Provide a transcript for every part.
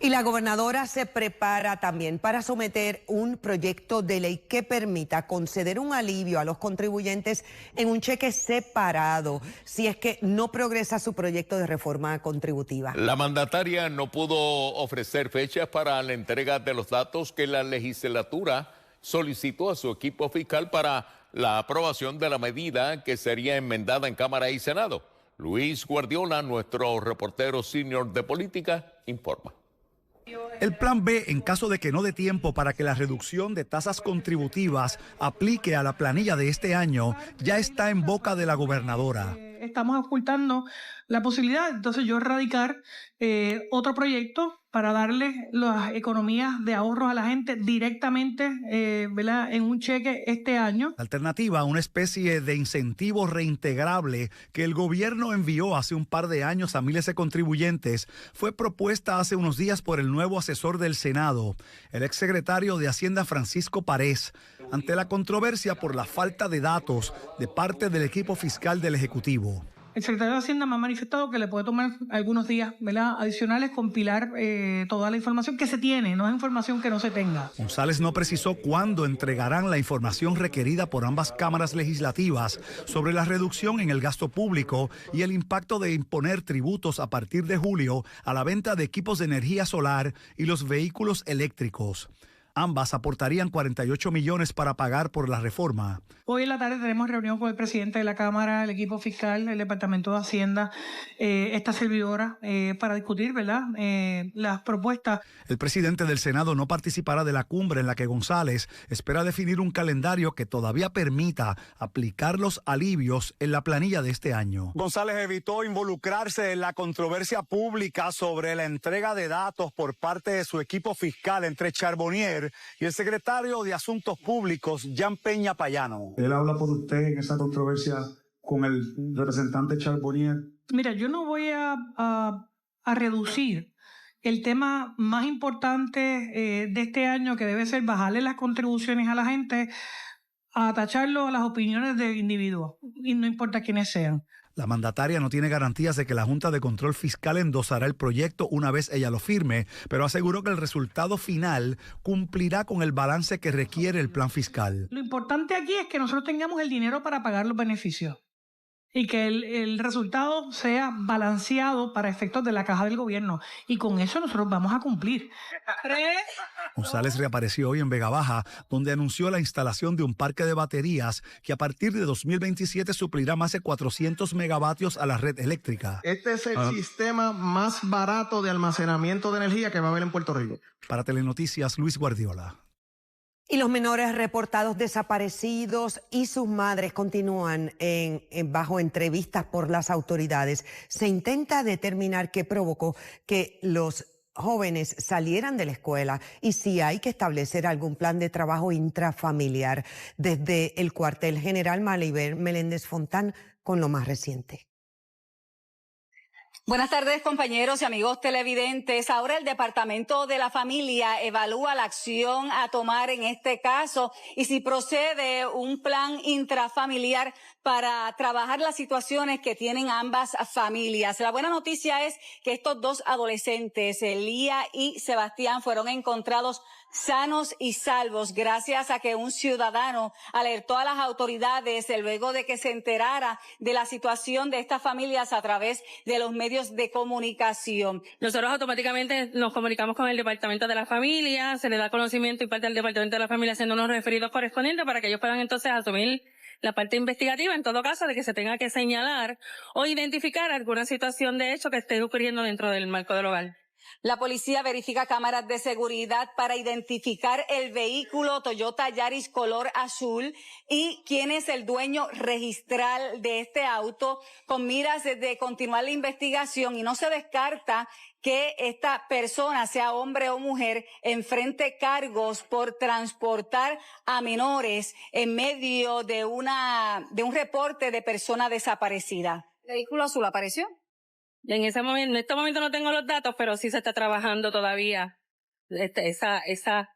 Y la gobernadora se prepara también para someter un proyecto de ley que permita conceder un alivio a los contribuyentes en un cheque separado, si es que no progresa su proyecto de reforma contributiva. La mandataria no pudo ofrecer fechas para la entrega de los datos que la legislatura solicitó a su equipo fiscal para la aprobación de la medida que sería enmendada en Cámara y Senado. Luis Guardiola, nuestro reportero senior de política, informa. El plan B, en caso de que no dé tiempo para que la reducción de tasas contributivas aplique a la planilla de este año, ya está en boca de la gobernadora. Estamos ocultando la posibilidad, entonces yo radicar otro proyecto para darle las economías de ahorros a la gente directamente, ¿verdad?, en un cheque este año. La alternativa, una especie de incentivo reintegrable que el gobierno envió hace un par de años a miles de contribuyentes, fue propuesta hace unos días por el nuevo asesor del Senado, el exsecretario de Hacienda Francisco Párez, ante la controversia por la falta de datos de parte del equipo fiscal del Ejecutivo. El secretario de Hacienda me ha manifestado que le puede tomar algunos días, ¿verdad?, adicionales compilar toda la información que se tiene, no es información que no se tenga. González no precisó cuándo entregarán la información requerida por ambas cámaras legislativas sobre la reducción en el gasto público y el impacto de imponer tributos a partir de julio a la venta de equipos de energía solar y los vehículos eléctricos. Ambas aportarían 48 millones para pagar por la reforma. Hoy en la tarde tenemos reunión con el presidente de la Cámara, el equipo fiscal, el Departamento de Hacienda, esta servidora, para discutir, ¿verdad?, las propuestas. El presidente del Senado no participará de la cumbre en la que González espera definir un calendario que todavía permita aplicar los alivios en la planilla de este año. González evitó involucrarse en la controversia pública sobre la entrega de datos por parte de su equipo fiscal entre Charbonnier y el secretario de Asuntos Públicos, Jan Peña Payano. Él habla por usted en esa controversia con el representante Charbonnier. Mira, yo no voy a reducir el tema más importante de este año, que debe ser bajarle las contribuciones a la gente, a tacharlo a las opiniones de individuos, y no importa quiénes sean. La mandataria no tiene garantías de que la Junta de Control Fiscal endosará el proyecto una vez ella lo firme, pero aseguró que el resultado final cumplirá con el balance que requiere el plan fiscal. Lo importante aquí es que nosotros tengamos el dinero para pagar los beneficios y que el resultado sea balanceado para efectos de la caja del gobierno. Y con eso nosotros vamos a cumplir. González reapareció hoy en Vega Baja, donde anunció la instalación de un parque de baterías que a partir de 2027 suplirá más de 400 megavatios a la red eléctrica. Este es el sistema más barato de almacenamiento de energía que va a haber en Puerto Rico. Para Telenoticias, Luis Guardiola. Y los menores reportados desaparecidos y sus madres continúan bajo entrevistas por las autoridades. Se intenta determinar qué provocó que los jóvenes salieran de la escuela y si hay que establecer algún plan de trabajo intrafamiliar. Desde el cuartel general, Malibel Meléndez Fontán con lo más reciente. Buenas tardes, compañeros y amigos televidentes. Ahora el Departamento de la Familia evalúa la acción a tomar en este caso y si procede un plan intrafamiliar para trabajar las situaciones que tienen ambas familias. La buena noticia es que estos dos adolescentes, Elía y Sebastián, fueron encontrados sanos y salvos gracias a que un ciudadano alertó a las autoridades luego de que se enterara de la situación de estas familias a través de los medios de comunicación. Nosotros automáticamente nos comunicamos con el Departamento de la Familia, se le da conocimiento y parte del Departamento de la Familia haciendo unos referidos correspondientes para que ellos puedan entonces asumir la parte investigativa en todo caso de que se tenga que señalar o identificar alguna situación de hecho que esté ocurriendo dentro del marco del hogar. La policía verifica cámaras de seguridad para identificar el vehículo Toyota Yaris color azul y quién es el dueño registral de este auto, con miras de continuar la investigación, y no se descarta que esta persona, sea hombre o mujer, enfrente cargos por transportar a menores en medio de un reporte de persona desaparecida. ¿El vehículo azul apareció? En este momento no tengo los datos, pero sí se está trabajando todavía esa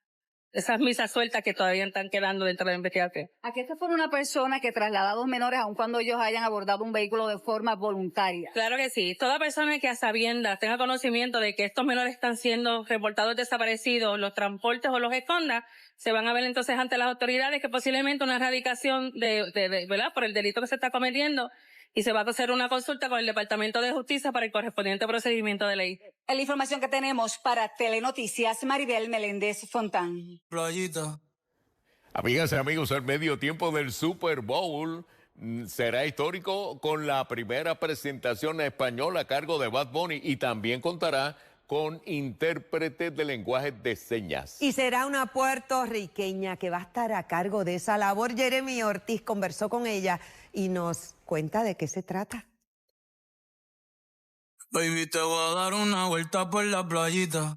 esas misas sueltas que todavía están quedando dentro de la investigación. ¿A qué fuera una persona que traslada a dos menores aun cuando ellos hayan abordado un vehículo de forma voluntaria? Claro que sí. Toda persona que a sabiendas tenga conocimiento de que estos menores están siendo reportados desaparecidos, los transportes o los esconda, se van a ver entonces ante las autoridades que posiblemente una erradicación ¿verdad? Por el delito que se está cometiendo, y se va a hacer una consulta con el Departamento de Justicia para el correspondiente procedimiento de ley. En la información que tenemos para Telenoticias, Maribel Meléndez Fontán. Amigas y amigos, el medio tiempo del Super Bowl será histórico con la primera presentación española a cargo de Bad Bunny y también contará con intérpretes de lenguaje de señas. Y será una puertorriqueña que va a estar a cargo de esa labor. Jeremy Ortiz conversó con ella y nos cuenta de qué se trata. Baby, te voy a dar una vuelta por la playita.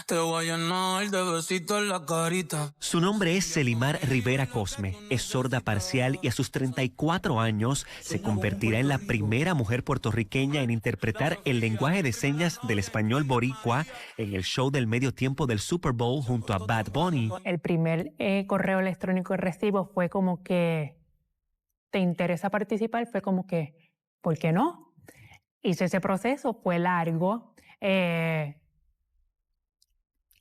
Te voy a llenar de besitos en la carita. Su nombre es Selimar Rivera Cosme, es sorda parcial y a sus 34 años se convertirá en la primera mujer puertorriqueña en interpretar el lenguaje de señas del español boricua en el show del medio tiempo del Super Bowl junto a Bad Bunny. El primer correo electrónico que recibo fue como que, ¿te interesa participar? Fue como que, ¿por qué no? Hice ese proceso, fue largo.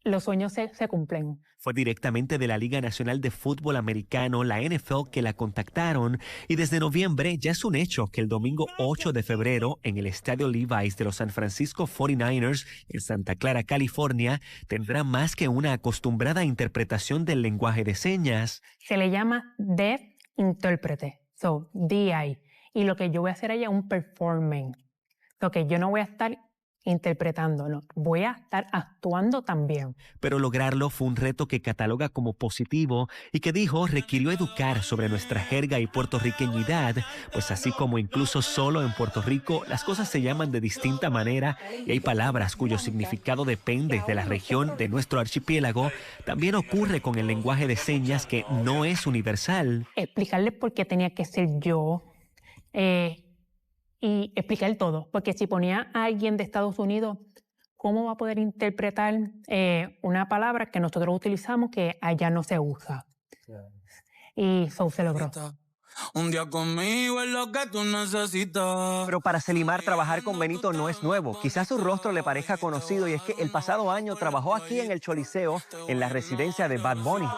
Los sueños se cumplen. Fue directamente de la Liga Nacional de Fútbol Americano, la NFL, que la contactaron y desde noviembre ya es un hecho que el domingo 8 de febrero en el Estadio Levi's de los San Francisco 49ers en Santa Clara, California, tendrá más que una acostumbrada interpretación del lenguaje de señas. Se le llama Deaf Intérprete, DI, y lo que yo voy a hacer allá es un performance, lo que yo no voy a estar interpretando, no, voy a estar actuando también. Pero lograrlo fue un reto que cataloga como positivo y que dijo requirió educar sobre nuestra jerga y puertorriqueñidad, pues así como incluso solo en Puerto Rico las cosas se llaman de distinta manera y hay palabras cuyo significado depende de la región de nuestro archipiélago, también ocurre con el lenguaje de señas que no es universal. Explicarle por qué tenía que ser yo, y explicar todo, porque si ponía a alguien de Estados Unidos, ¿cómo va a poder interpretar una palabra que nosotros utilizamos que allá no se usa? Y eso se logró. Un día conmigo es lo que tú necesitas. Pero para Selimar trabajar con Benito no es nuevo. Quizás su rostro le parezca conocido y es que el pasado año trabajó aquí en el Choliseo, en la residencia de Bad Bunny.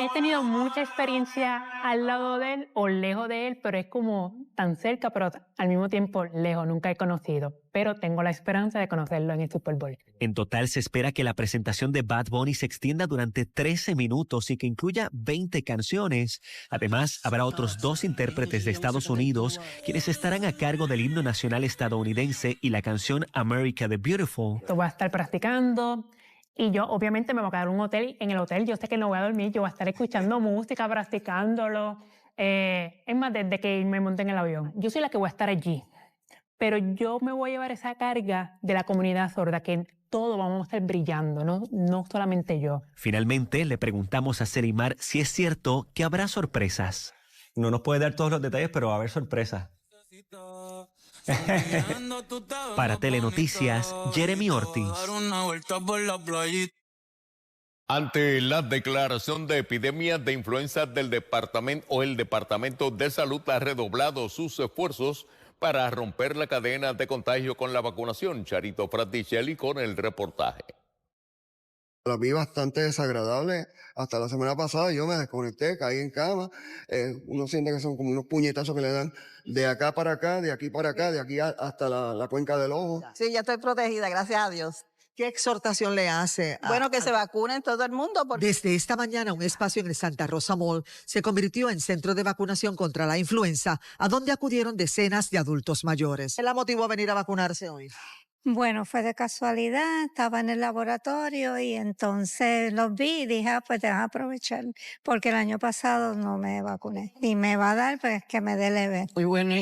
He tenido mucha experiencia al lado de él o lejos de él, pero es como tan cerca, pero al mismo tiempo lejos. Nunca he conocido, pero tengo la esperanza de conocerlo en el Super Bowl. En total se espera que la presentación de Bad Bunny se extienda durante 13 minutos y que incluya 20 canciones. Además, habrá otros 2 intérpretes de Estados Unidos quienes estarán a cargo del himno nacional estadounidense y la canción America the Beautiful. Voy a estar practicando. Y yo obviamente me voy a quedar en un hotel. En el hotel yo sé que no voy a dormir, yo voy a estar escuchando música, practicándolo. Es más, desde que me monté en el avión. Yo soy la que voy a estar allí. Pero yo me voy a llevar esa carga de la comunidad sorda, que todos vamos a estar brillando, no solamente yo. Finalmente le preguntamos a Selimar si es cierto que habrá sorpresas. No nos puede dar todos los detalles, pero va a haber sorpresas. Para Telenoticias, Jeremy Ortiz. Ante la declaración de epidemias de influenza del Departamento de Salud ha redoblado sus esfuerzos para romper la cadena de contagio con la vacunación. Charito Fraticelli con el reportaje. La vi bastante desagradable. Hasta la semana pasada yo me desconecté, caí en cama. Uno siente que son como unos puñetazos que le dan de acá para acá, de aquí para acá, de aquí hasta la cuenca del ojo. Sí, ya estoy protegida, gracias a Dios. ¿Qué exhortación le hace? Bueno, que se vacunen todo el mundo. Desde esta mañana, un espacio en el Santa Rosa Mall se convirtió en centro de vacunación contra la influenza, a donde acudieron decenas de adultos mayores. ¿Qué la motivó a venir a vacunarse hoy? Bueno, fue de casualidad, estaba en el laboratorio y entonces los vi y dije, pues te vas a aprovechar, porque el año pasado no me vacuné. Y me va a dar, pues, que me dé leve. Muy bueno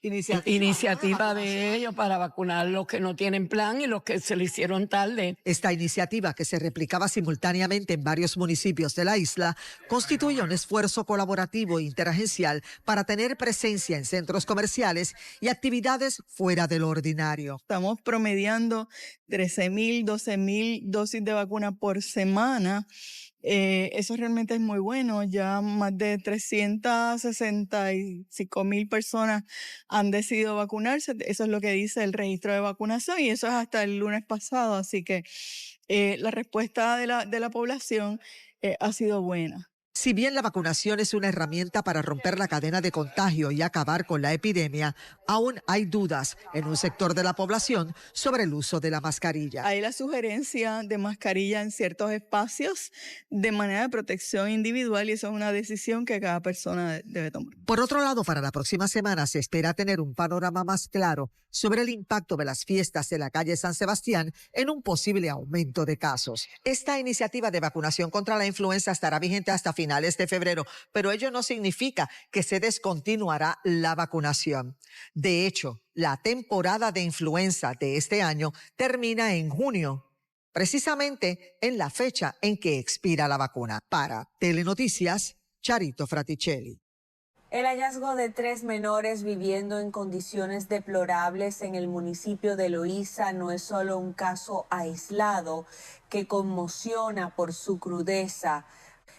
iniciativa de ellos para vacunar los que no tienen plan y los que se le hicieron tarde. Esta iniciativa, que se replicaba simultáneamente en varios municipios de la isla, constituye un esfuerzo colaborativo e interagencial para tener presencia en centros comerciales y actividades fuera del ordinario. Estamos promediando 13,000, 12,000 dosis de vacuna por semana. Eso realmente es muy bueno. Ya más de 365,000 personas han decidido vacunarse. Eso es lo que dice el registro de vacunación y eso es hasta el lunes pasado. Así que la respuesta de la población ha sido buena. Si bien la vacunación es una herramienta para romper la cadena de contagio y acabar con la epidemia, aún hay dudas en un sector de la población sobre el uso de la mascarilla. Hay la sugerencia de mascarilla en ciertos espacios de manera de protección individual y eso es una decisión que cada persona debe tomar. Por otro lado, para la próxima semana se espera tener un panorama más claro sobre el impacto de las fiestas de la calle San Sebastián en un posible aumento de casos. Esta iniciativa de vacunación contra la influenza estará vigente hasta finales de febrero, pero ello no significa que se descontinuará la vacunación. De hecho, la temporada de influenza de este año termina en junio, precisamente en la fecha en que expira la vacuna. Para Telenoticias, Charito Fraticelli. El hallazgo de 3 menores viviendo en condiciones deplorables en el municipio de Loíza no es solo un caso aislado que conmociona por su crudeza.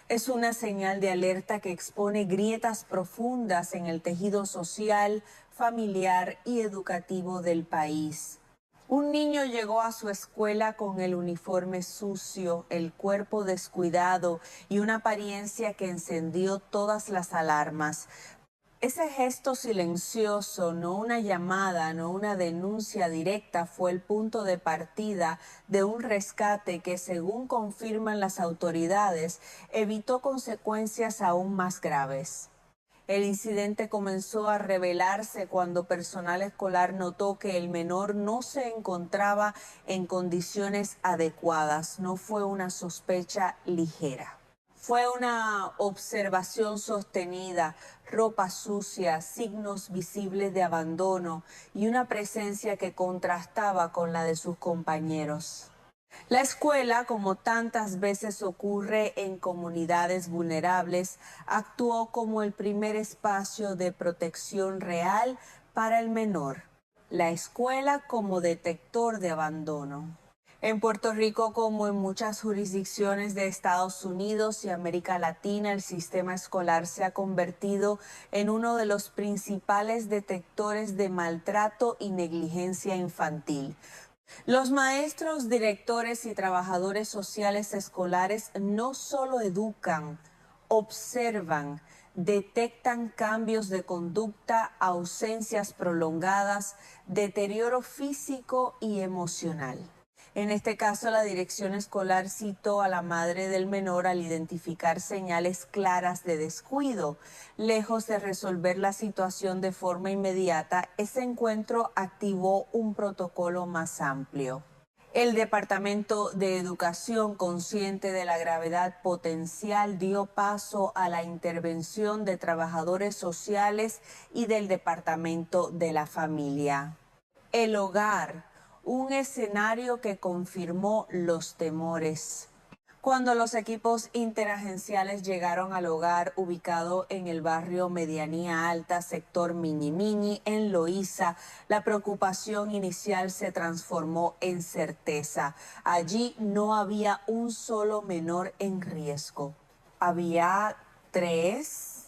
Es una señal de alerta que expone grietas profundas en el tejido social, familiar y educativo del país. Un niño llegó a su escuela con el uniforme sucio, el cuerpo descuidado y una apariencia que encendió todas las alarmas. Ese gesto silencioso, no una llamada, no una denuncia directa, fue el punto de partida de un rescate que, según confirman las autoridades, evitó consecuencias aún más graves. El incidente comenzó a revelarse cuando personal escolar notó que el menor no se encontraba en condiciones adecuadas. No fue una sospecha ligera. Fue una observación sostenida, ropa sucia, signos visibles de abandono y una presencia que contrastaba con la de sus compañeros. La escuela, como tantas veces ocurre en comunidades vulnerables, actuó como el primer espacio de protección real para el menor. La escuela como detector de abandono. En Puerto Rico, como en muchas jurisdicciones de Estados Unidos y América Latina, el sistema escolar se ha convertido en uno de los principales detectores de maltrato y negligencia infantil. Los maestros, directores y trabajadores sociales escolares no solo educan, observan, detectan cambios de conducta, ausencias prolongadas, deterioro físico y emocional. En este caso, la dirección escolar citó a la madre del menor al identificar señales claras de descuido. Lejos de resolver la situación de forma inmediata, ese encuentro activó un protocolo más amplio. El Departamento de Educación, consciente de la gravedad potencial, dio paso a la intervención de trabajadores sociales y del Departamento de la Familia. El hogar. Un escenario que confirmó los temores. Cuando los equipos interagenciales llegaron al hogar ubicado en el barrio Medianía Alta, sector Mini en Loíza, la preocupación inicial se transformó en certeza. Allí no había un solo menor en riesgo. Había 3.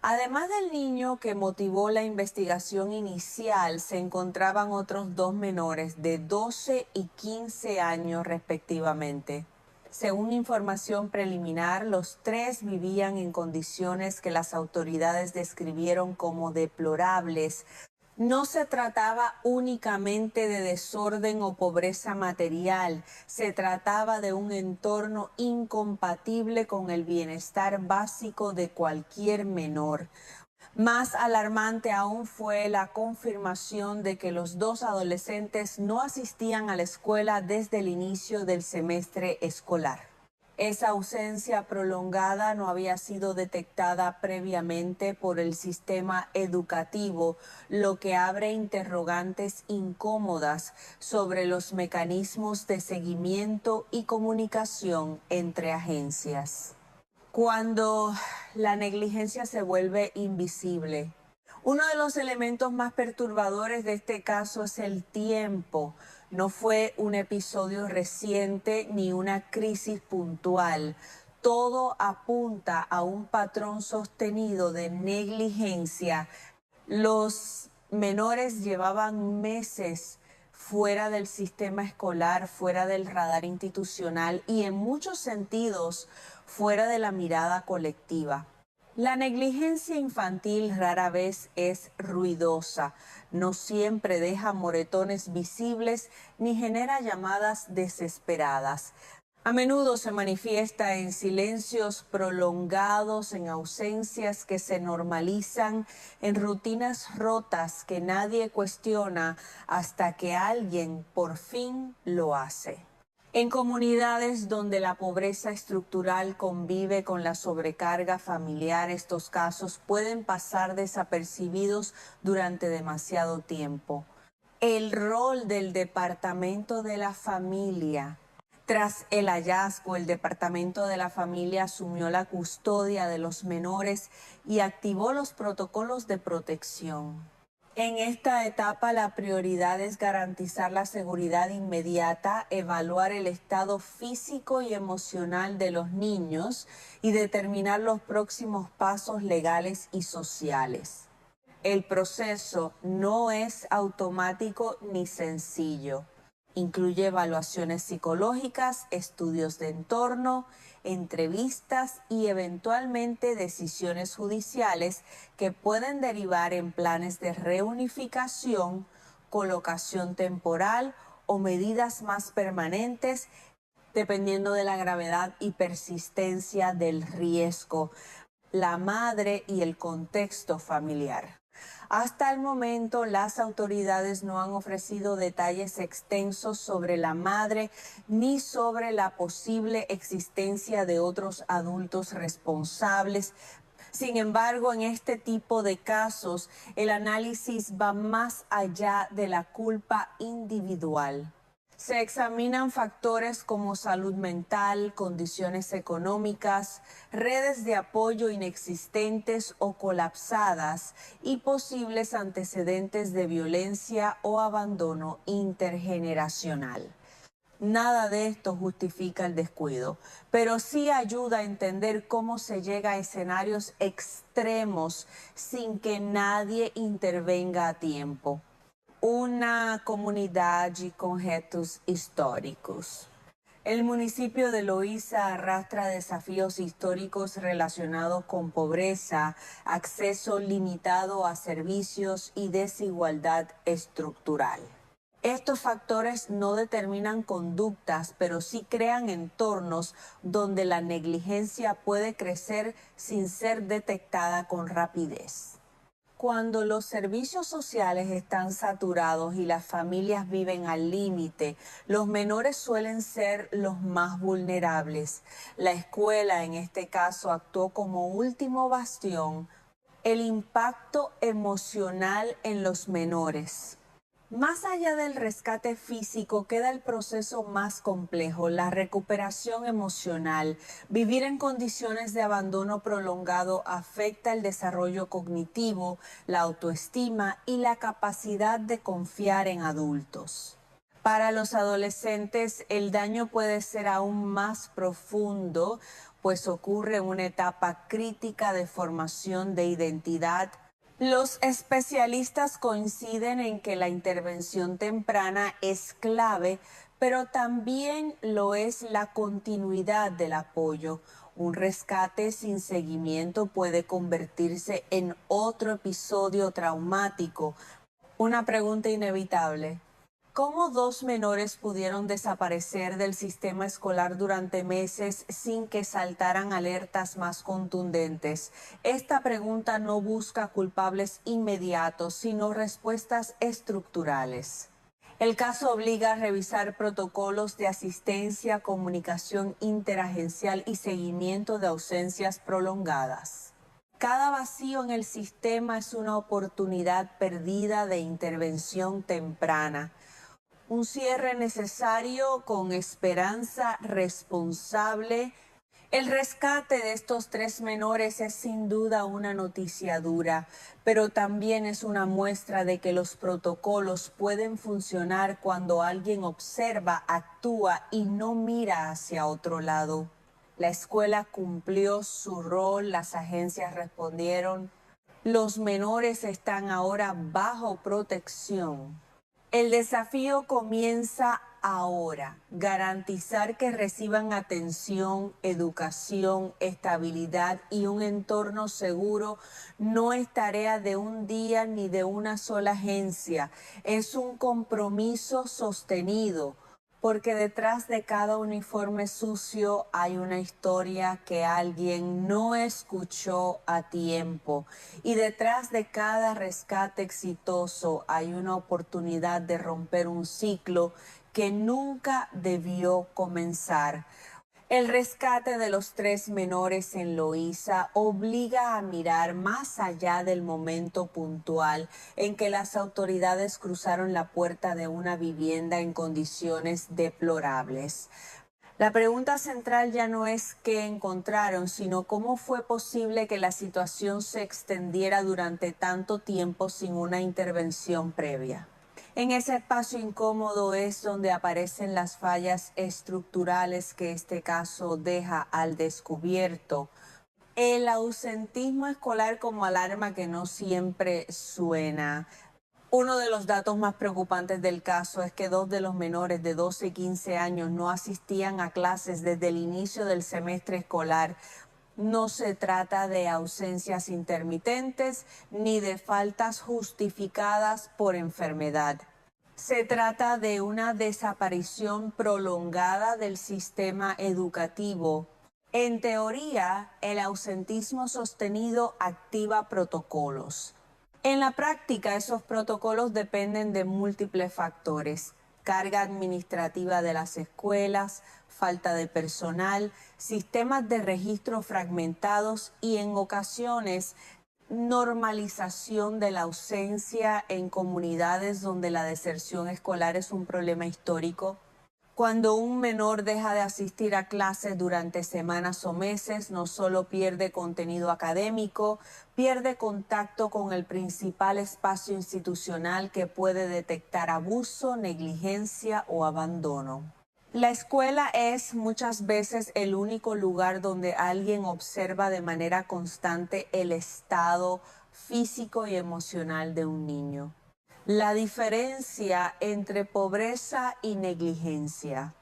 Además del niño que motivó la investigación inicial, se encontraban otros 2 menores de 12 y 15 años respectivamente. Según información preliminar, los 3 vivían en condiciones que las autoridades describieron como deplorables. No se trataba únicamente de desorden o pobreza material, se trataba de un entorno incompatible con el bienestar básico de cualquier menor. Más alarmante aún fue la confirmación de que los 2 adolescentes no asistían a la escuela desde el inicio del semestre escolar. Esa ausencia prolongada no había sido detectada previamente por el sistema educativo, lo que abre interrogantes incómodas sobre los mecanismos de seguimiento y comunicación entre agencias. Cuando la negligencia se vuelve invisible, uno de los elementos más perturbadores de este caso es el tiempo. No fue un episodio reciente ni una crisis puntual. Todo apunta a un patrón sostenido de negligencia. Los menores llevaban meses fuera del sistema escolar, fuera del radar institucional y en muchos sentidos fuera de la mirada colectiva. La negligencia infantil rara vez es ruidosa, no siempre deja moretones visibles ni genera llamadas desesperadas. A menudo se manifiesta en silencios prolongados, en ausencias que se normalizan, en rutinas rotas que nadie cuestiona hasta que alguien por fin lo hace. En comunidades donde la pobreza estructural convive con la sobrecarga familiar, estos casos pueden pasar desapercibidos durante demasiado tiempo. El rol del Departamento de la Familia. Tras el hallazgo, el Departamento de la Familia asumió la custodia de los menores y activó los protocolos de protección. En esta etapa, la prioridad es garantizar la seguridad inmediata, evaluar el estado físico y emocional de los niños y determinar los próximos pasos legales y sociales. El proceso no es automático ni sencillo. Incluye evaluaciones psicológicas, estudios de entorno, entrevistas y eventualmente decisiones judiciales que pueden derivar en planes de reunificación, colocación temporal o medidas más permanentes, dependiendo de la gravedad y persistencia del riesgo, la madre y el contexto familiar. Hasta el momento, las autoridades no han ofrecido detalles extensos sobre la madre ni sobre la posible existencia de otros adultos responsables. Sin embargo, en este tipo de casos, el análisis va más allá de la culpa individual. Se examinan factores como salud mental, condiciones económicas, redes de apoyo inexistentes o colapsadas y posibles antecedentes de violencia o abandono intergeneracional. Nada de esto justifica el descuido, pero sí ayuda a entender cómo se llega a escenarios extremos sin que nadie intervenga a tiempo. Una comunidade com retos históricos. El municipio de Loíza arrastra desafíos históricos relacionados con pobreza, acceso limitado a servicios y desigualdad estructural. Estos factores no determinan conductas, pero sí crean entornos donde la negligencia puede crecer sin ser detectada con rapidez. Cuando los servicios sociales están saturados y las familias viven al límite, los menores suelen ser los más vulnerables. La escuela, en este caso, actuó como último bastión. El impacto emocional en los menores. Más allá del rescate físico queda el proceso más complejo, la recuperación emocional. Vivir en condiciones de abandono prolongado afecta el desarrollo cognitivo, la autoestima y la capacidad de confiar en adultos. Para los adolescentes, el daño puede ser aún más profundo, pues ocurre en una etapa crítica de formación de identidad. Los especialistas coinciden en que la intervención temprana es clave, pero también lo es la continuidad del apoyo. Un rescate sin seguimiento puede convertirse en otro episodio traumático. Una pregunta inevitable. ¿Cómo 2 menores pudieron desaparecer del sistema escolar durante meses sin que saltaran alertas más contundentes? Esta pregunta no busca culpables inmediatos, sino respuestas estructurales. El caso obliga a revisar protocolos de asistencia, comunicación interagencial y seguimiento de ausencias prolongadas. Cada vacío en el sistema es una oportunidad perdida de intervención temprana. Un cierre necesario con esperanza responsable. El rescate de estos 3 menores es sin duda una noticia dura, pero también es una muestra de que los protocolos pueden funcionar cuando alguien observa, actúa y no mira hacia otro lado. La escuela cumplió su rol, las agencias respondieron. Los menores están ahora bajo protección. El desafío comienza ahora, garantizar que reciban atención, educación, estabilidad y un entorno seguro no es tarea de un día ni de una sola agencia, es un compromiso sostenido, porque detrás de cada uniforme sucio hay una historia que alguien no escuchó a tiempo. Y detrás de cada rescate exitoso hay una oportunidad de romper un ciclo que nunca debió comenzar. El rescate de los 3 menores en Loíza obliga a mirar más allá del momento puntual en que las autoridades cruzaron la puerta de una vivienda en condiciones deplorables. La pregunta central ya no es qué encontraron, sino cómo fue posible que la situación se extendiera durante tanto tiempo sin una intervención previa. En ese espacio incómodo es donde aparecen las fallas estructurales que este caso deja al descubierto. El ausentismo escolar como alarma que no siempre suena. Uno de los datos más preocupantes del caso es que 2 de los menores de 12 y 15 años no asistían a clases desde el inicio del semestre escolar. No se trata de ausencias intermitentes ni de faltas justificadas por enfermedad. Se trata de una desaparición prolongada del sistema educativo. En teoría, el ausentismo sostenido activa protocolos. En la práctica, esos protocolos dependen de múltiples factores: carga administrativa de las escuelas, falta de personal, sistemas de registro fragmentados y, en ocasiones, normalización de la ausencia en comunidades donde la deserción escolar es un problema histórico. Cuando un menor deja de asistir a clases durante semanas o meses, no solo pierde contenido académico, pierde contacto con el principal espacio institucional que puede detectar abuso, negligencia o abandono. La escuela es muchas veces el único lugar donde alguien observa de manera constante el estado físico y emocional de un niño. La diferencia entre pobreza y negligencia.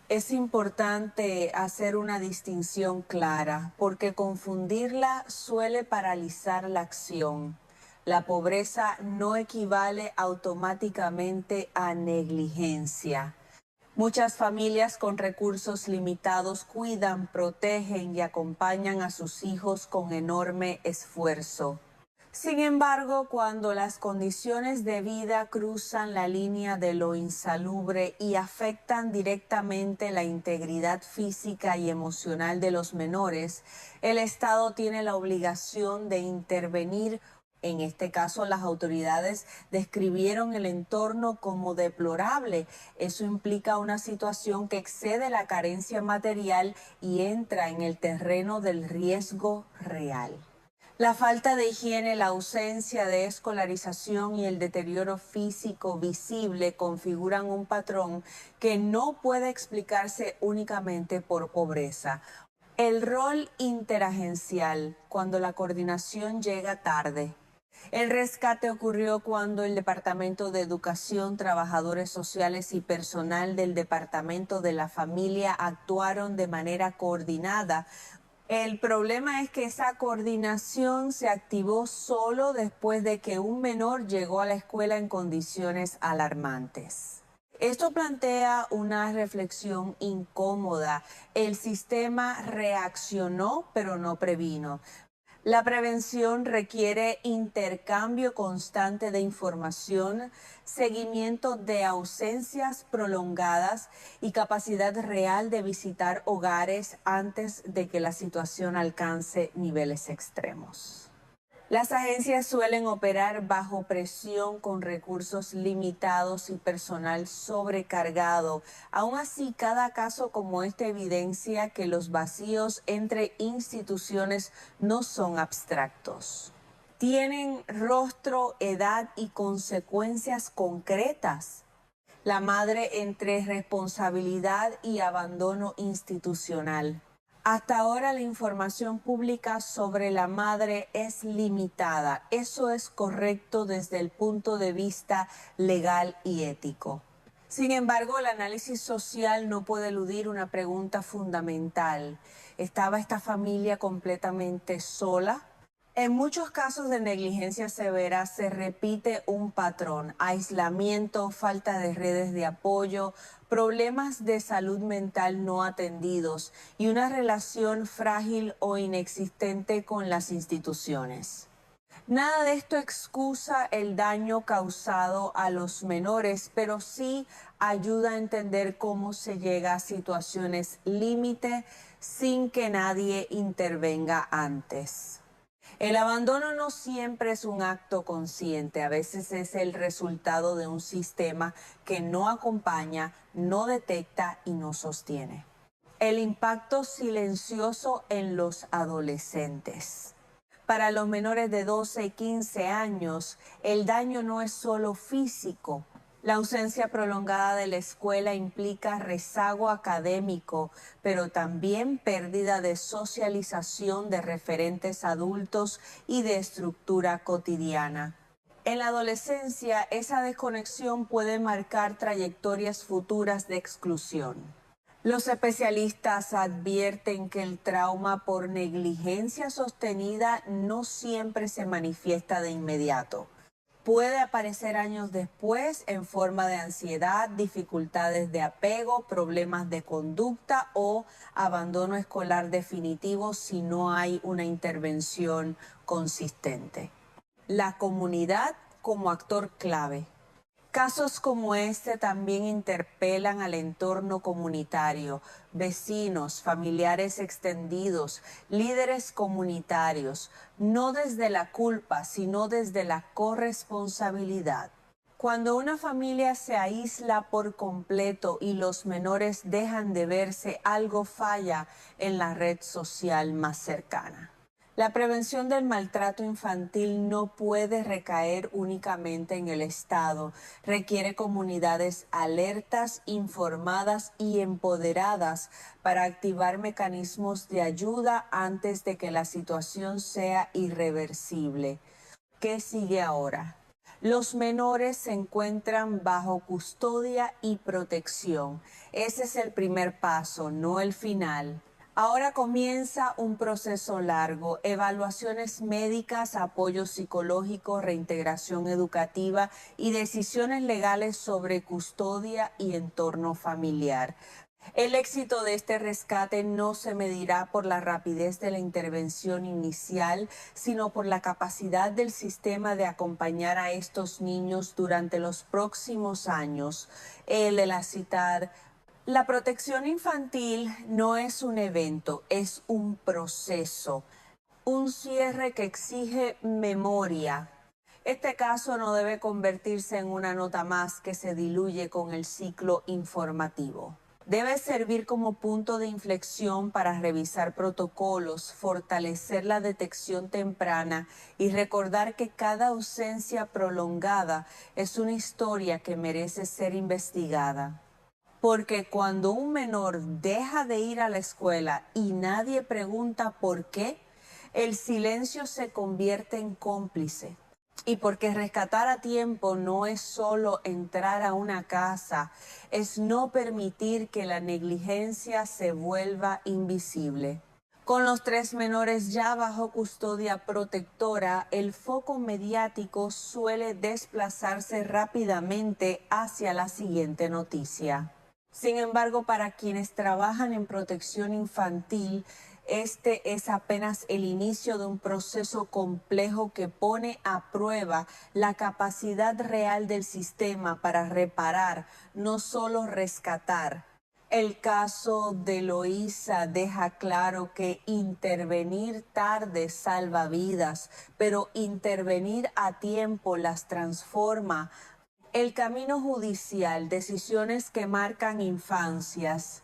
Es importante hacer una distinción clara, porque confundirla suele paralizar la acción. La pobreza no equivale automáticamente a negligencia. Muchas familias con recursos limitados cuidan, protegen y acompañan a sus hijos con enorme esfuerzo. Sin embargo, cuando las condiciones de vida cruzan la línea de lo insalubre y afectan directamente la integridad física y emocional de los menores, el Estado tiene la obligación de intervenir. En este caso, las autoridades describieron el entorno como deplorable. Eso implica una situación que excede la carencia material y entra en el terreno del riesgo real. La falta de higiene, la ausencia de escolarización y el deterioro físico visible configuran un patrón que no puede explicarse únicamente por pobreza. El rol interagencial, cuando la coordinación llega tarde. El rescate ocurrió cuando el Departamento de Educación, Trabajadores Sociales y personal del Departamento de la Familia actuaron de manera coordinada. El problema es que esa coordinación se activó solo después de que un menor llegó a la escuela en condiciones alarmantes. Esto plantea una reflexión incómoda. El sistema reaccionó, pero no previno. La prevención requiere intercambio constante de información, seguimiento de ausencias prolongadas y capacidad real de visitar hogares antes de que la situación alcance niveles extremos. Las agencias suelen operar bajo presión con recursos limitados y personal sobrecargado. Aún así, cada caso como este evidencia que los vacíos entre instituciones no son abstractos. Tienen rostro, edad y consecuencias concretas. La madre entre responsabilidad y abandono institucional. Hasta ahora la información pública sobre la madre es limitada. Eso es correcto desde el punto de vista legal y ético. Sin embargo, el análisis social no puede eludir una pregunta fundamental. ¿Estaba esta familia completamente sola? En muchos casos de negligencia severa se repite un patrón: aislamiento, falta de redes de apoyo, problemas de salud mental no atendidos y una relación frágil o inexistente con las instituciones. Nada de esto excusa el daño causado a los menores, pero sí ayuda a entender cómo se llega a situaciones límite sin que nadie intervenga antes. El abandono no siempre es un acto consciente, a veces es el resultado de un sistema que no acompaña, no detecta y no sostiene. El impacto silencioso en los adolescentes. Para los menores de 12 y 15 años, el daño no es solo físico. La ausencia prolongada de la escuela implica rezago académico, pero también pérdida de socialización de referentes adultos y de estructura cotidiana. En la adolescencia, esa desconexión puede marcar trayectorias futuras de exclusión. Los especialistas advierten que el trauma por negligencia sostenida no siempre se manifiesta de inmediato. Puede aparecer años después en forma de ansiedad, dificultades de apego, problemas de conducta o abandono escolar definitivo si no hay una intervención consistente. La comunidad como actor clave. Casos como este también interpelan al entorno comunitario, vecinos, familiares extendidos, líderes comunitarios, no desde la culpa, sino desde la corresponsabilidad. Cuando una familia se aísla por completo y los menores dejan de verse, algo falla en la red social más cercana. La prevención del maltrato infantil no puede recaer únicamente en el Estado. Requiere comunidades alertas, informadas y empoderadas para activar mecanismos de ayuda antes de que la situación sea irreversible. ¿Qué sigue ahora? Los menores se encuentran bajo custodia y protección. Ese es el primer paso, no el final. Ahora comienza un proceso largo: evaluaciones médicas, apoyo psicológico, reintegración educativa y decisiones legales sobre custodia y entorno familiar. El éxito de este rescate no se medirá por la rapidez de la intervención inicial, sino por la capacidad del sistema de acompañar a estos niños durante los próximos años. La protección infantil no es un evento, es un proceso, un cierre que exige memoria. Este caso no debe convertirse en una nota más que se diluye con el ciclo informativo. Debe servir como punto de inflexión para revisar protocolos, fortalecer la detección temprana y recordar que cada ausencia prolongada es una historia que merece ser investigada. Porque cuando un menor deja de ir a la escuela y nadie pregunta por qué, el silencio se convierte en cómplice. Y porque rescatar a tiempo no es solo entrar a una casa, es no permitir que la negligencia se vuelva invisible. Con los 3 menores ya bajo custodia protectora, el foco mediático suele desplazarse rápidamente hacia la siguiente noticia. Sin embargo, para quienes trabajan en protección infantil, este es apenas el inicio de un proceso complejo que pone a prueba la capacidad real del sistema para reparar, no solo rescatar. El caso de Eloísa deja claro que intervenir tarde salva vidas, pero intervenir a tiempo las transforma. El camino judicial, decisiones que marcan infancias.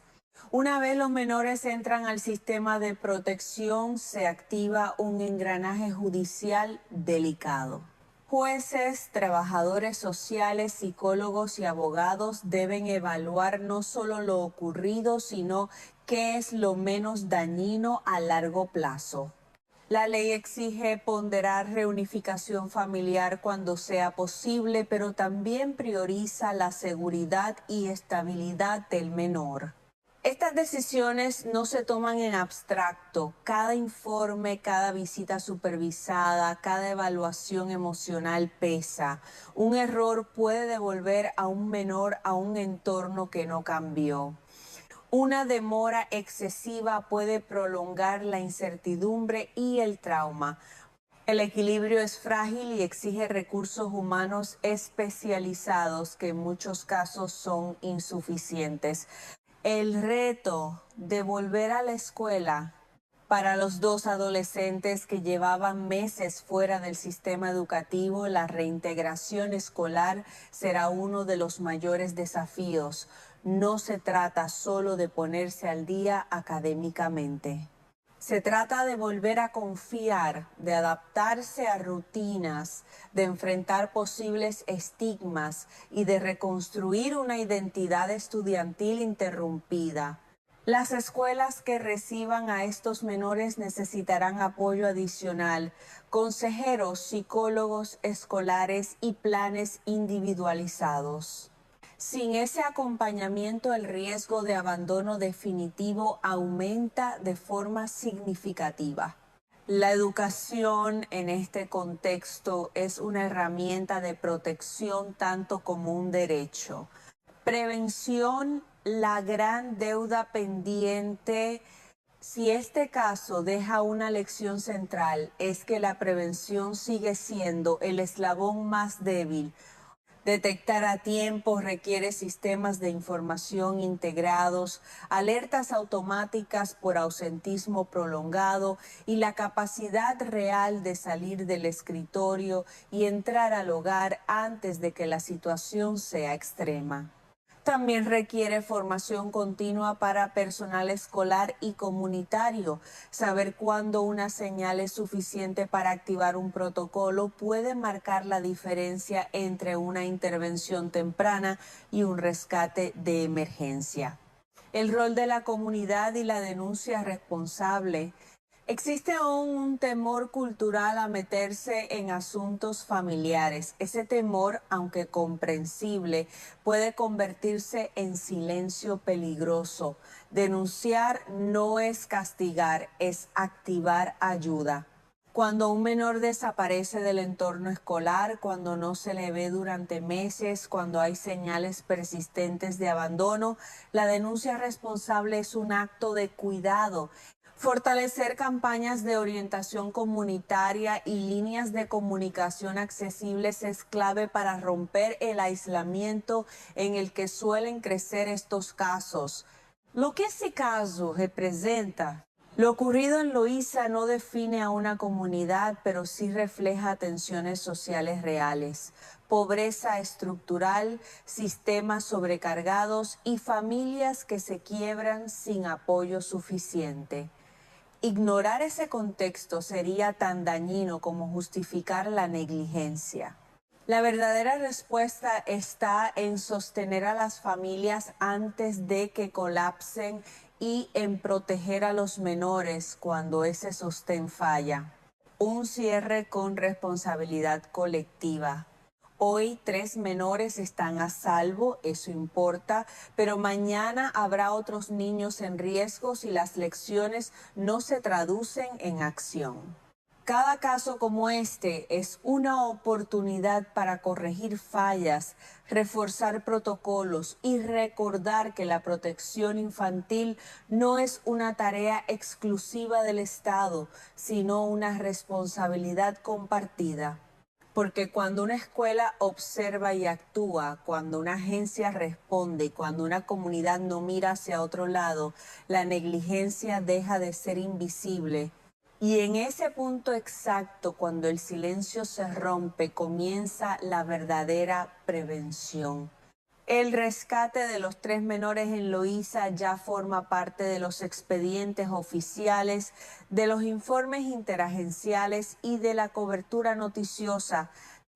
Una vez los menores entran al sistema de protección, se activa un engranaje judicial delicado. Jueces, trabajadores sociales, psicólogos y abogados deben evaluar no solo lo ocurrido, sino qué es lo menos dañino a largo plazo. La ley exige ponderar reunificación familiar cuando sea posible, pero también prioriza la seguridad y estabilidad del menor. Estas decisiones no se toman en abstracto. Cada informe, cada visita supervisada, cada evaluación emocional pesa. Un error puede devolver a un menor a un entorno que no cambió. Una demora excesiva puede prolongar la incertidumbre y el trauma. El equilibrio es frágil y exige recursos humanos especializados que en muchos casos son insuficientes. El reto de volver a la escuela para los dos adolescentes que llevaban meses fuera del sistema educativo, la reintegración escolar será uno de los mayores desafíos. No se trata solo de ponerse al día académicamente. Se trata de volver a confiar, de adaptarse a rutinas, de enfrentar posibles estigmas y de reconstruir una identidad estudiantil interrumpida. Las escuelas que reciban a estos menores necesitarán apoyo adicional, consejeros, psicólogos escolares y planes individualizados. Sin ese acompañamiento, el riesgo de abandono definitivo aumenta de forma significativa. La educación en este contexto es una herramienta de protección tanto como un derecho. Prevención, la gran deuda pendiente. Si este caso deja una lección central, es que la prevención sigue siendo el eslabón más débil. Detectar a tiempo requiere sistemas de información integrados, alertas automáticas por ausentismo prolongado y la capacidad real de salir del escritorio y entrar al hogar antes de que la situación sea extrema. También requiere formación continua para personal escolar y comunitario. Saber cuándo una señal es suficiente para activar un protocolo puede marcar la diferencia entre una intervención temprana y un rescate de emergencia. El rol de la comunidad y la denuncia responsable. Existe aún un temor cultural a meterse en asuntos familiares. Ese temor, aunque comprensible, puede convertirse en silencio peligroso. Denunciar no es castigar, es activar ayuda. Cuando un menor desaparece del entorno escolar, cuando no se le ve durante meses, cuando hay señales persistentes de abandono, la denuncia responsable es un acto de cuidado. Fortalecer campañas de orientación comunitaria y líneas de comunicación accesibles es clave para romper el aislamiento en el que suelen crecer estos casos. Lo que ese caso representa. Lo ocurrido en Eloísa no define a una comunidad, pero sí refleja tensiones sociales reales, pobreza estructural, sistemas sobrecargados y familias que se quiebran sin apoyo suficiente. Ignorar ese contexto sería tan dañino como justificar la negligencia. La verdadera respuesta está en sostener a las familias antes de que colapsen y en proteger a los menores cuando ese sostén falla. Un cierre con responsabilidad colectiva. Hoy 3 menores están a salvo, eso importa, pero mañana habrá otros niños en riesgo si las lecciones no se traducen en acción. Cada caso como este es una oportunidad para corregir fallas, reforzar protocolos y recordar que la protección infantil no es una tarea exclusiva del Estado, sino una responsabilidad compartida. Porque cuando una escuela observa y actúa, cuando una agencia responde y cuando una comunidad no mira hacia otro lado, la negligencia deja de ser invisible. Y en ese punto exacto, cuando el silencio se rompe, comienza la verdadera prevención. El rescate de los 3 menores en Loíza ya forma parte de los expedientes oficiales, de los informes interagenciales y de la cobertura noticiosa,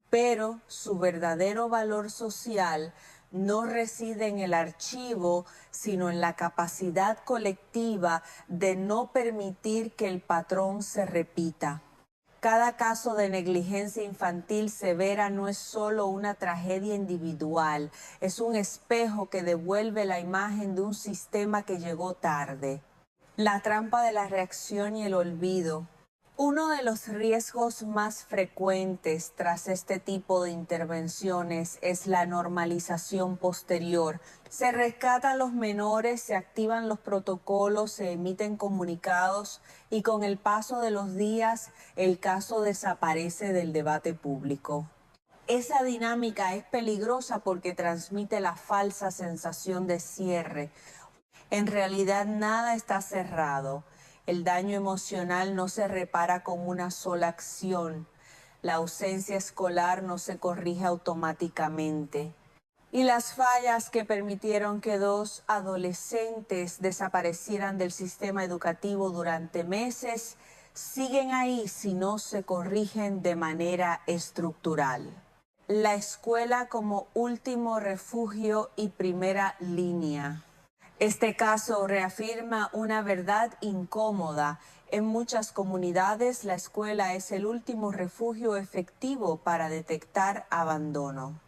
pero su verdadero valor social no reside en el archivo, sino en la capacidad colectiva de no permitir que el patrón se repita. Cada caso de negligencia infantil severa no es solo una tragedia individual, es un espejo que devuelve la imagen de un sistema que llegó tarde. La trampa de la reacción y el olvido. Uno de los riesgos más frecuentes tras este tipo de intervenciones es la normalización posterior. Se rescatan los menores, se activan los protocolos, se emiten comunicados y con el paso de los días el caso desaparece del debate público. Esa dinámica es peligrosa porque transmite la falsa sensación de cierre. En realidad nada está cerrado. El daño emocional no se repara con una sola acción. La ausencia escolar no se corrige automáticamente. Y las fallas que permitieron que 2 adolescentes desaparecieran del sistema educativo durante meses siguen ahí si no se corrigen de manera estructural. La escuela como último refugio y primera línea. Este caso reafirma una verdad incómoda. En muchas comunidades, la escuela es el último refugio efectivo para detectar abandono.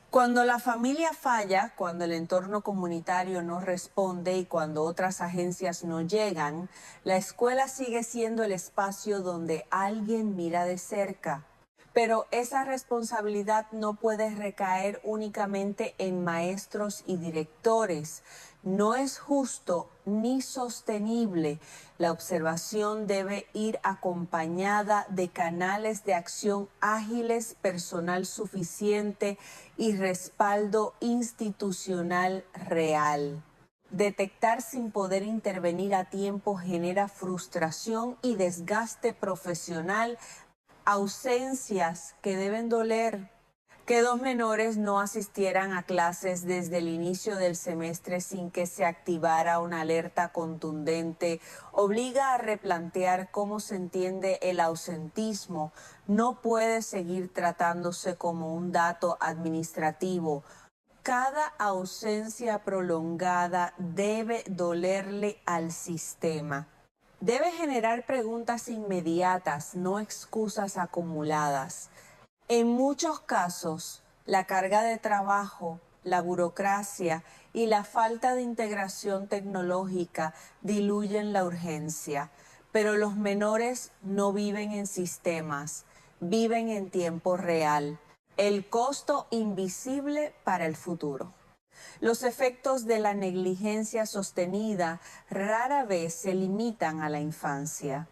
Cuando la familia falla, cuando el entorno comunitario no responde y cuando otras agencias no llegan, la escuela sigue siendo el espacio donde alguien mira de cerca. Pero esa responsabilidad no puede recaer únicamente en maestros y directores. No es justo ni sostenible. La observación debe ir acompañada de canales de acción ágiles, personal suficiente y respaldo institucional real. Detectar sin poder intervenir a tiempo genera frustración y desgaste profesional, ausencias que deben doler. Que 2 menores no asistieran a clases desde el inicio del semestre sin que se activara una alerta contundente obliga a replantear cómo se entiende el ausentismo. No puede seguir tratándose como un dato administrativo. Cada ausencia prolongada debe dolerle al sistema. Debe generar preguntas inmediatas, no excusas acumuladas. En muchos casos, la carga de trabajo, la burocracia y la falta de integración tecnológica diluyen la urgencia, pero los menores no viven en sistemas, viven en tiempo real. El costo invisible para el futuro. Los efectos de la negligencia sostenida rara vez se limitan a la infancia.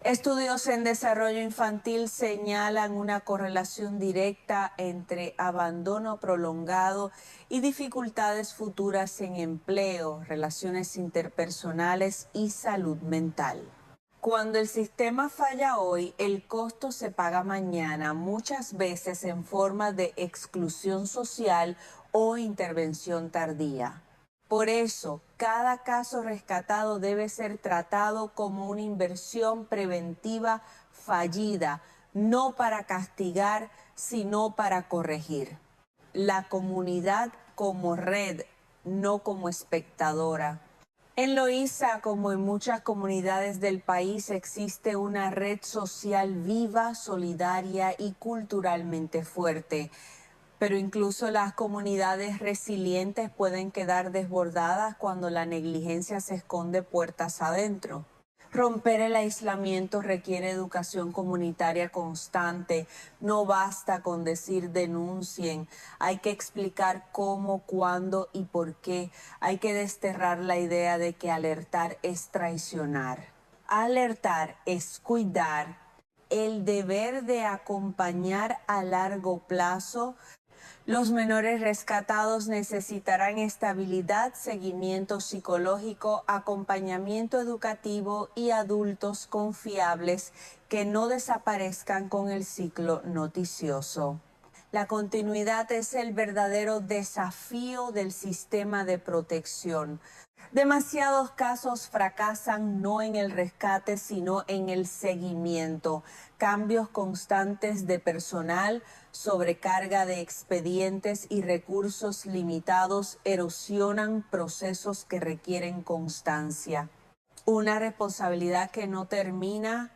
Estudios en desarrollo infantil señalan una correlación directa entre abandono prolongado y dificultades futuras en empleo, relaciones interpersonales y salud mental. Cuando el sistema falla hoy, el costo se paga mañana, muchas veces en forma de exclusión social o intervención tardía. Por eso, cada caso rescatado debe ser tratado como una inversión preventiva fallida, no para castigar, sino para corregir. La comunidad como red, no como espectadora. En Loíza, como en muchas comunidades del país, existe una red social viva, solidaria y culturalmente fuerte. Pero incluso las comunidades resilientes pueden quedar desbordadas cuando la negligencia se esconde puertas adentro. Romper el aislamiento requiere educación comunitaria constante. No basta con decir denuncien. Hay que explicar cómo, cuándo y por qué. Hay que desterrar la idea de que alertar es traicionar. Alertar es cuidar. El deber de acompañar a largo plazo. Los menores rescatados necesitarán estabilidad, seguimiento psicológico, acompañamiento educativo y adultos confiables que no desaparezcan con el ciclo noticioso. La continuidad es el verdadero desafío del sistema de protección. Demasiados casos fracasan no en el rescate, sino en el seguimiento. Cambios constantes de personal, sobrecarga de expedientes y recursos limitados erosionan procesos que requieren constancia. Una responsabilidad que no termina.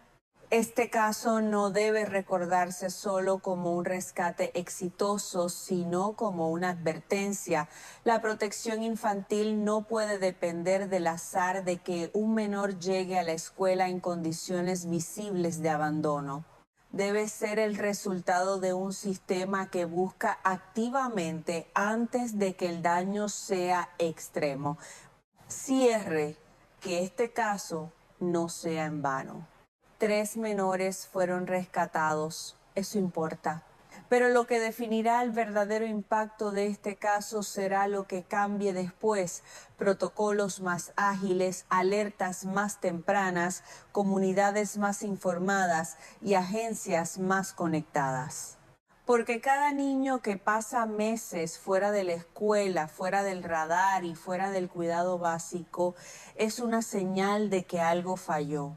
Este caso no debe recordarse solo como un rescate exitoso, sino como una advertencia. La protección infantil no puede depender del azar de que un menor llegue a la escuela en condiciones visibles de abandono. Debe ser el resultado de un sistema que busca activamente antes de que el daño sea extremo. Cierre que este caso no sea en vano. 3 menores fueron rescatados, eso importa. Pero lo que definirá el verdadero impacto de este caso será lo que cambie después. Protocolos más ágiles, alertas más tempranas, comunidades más informadas y agencias más conectadas. Porque cada niño que pasa meses fuera de la escuela, fuera del radar y fuera del cuidado básico es una señal de que algo falló.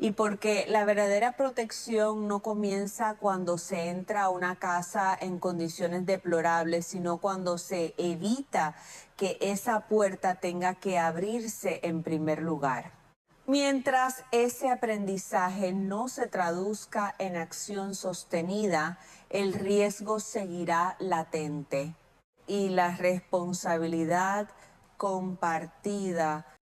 Y porque la verdadera protección no comienza cuando se entra a una casa en condiciones deplorables, sino cuando se evita que esa puerta tenga que abrirse en primer lugar. Mientras ese aprendizaje no se traduzca en acción sostenida, el riesgo seguirá latente y la responsabilidad compartida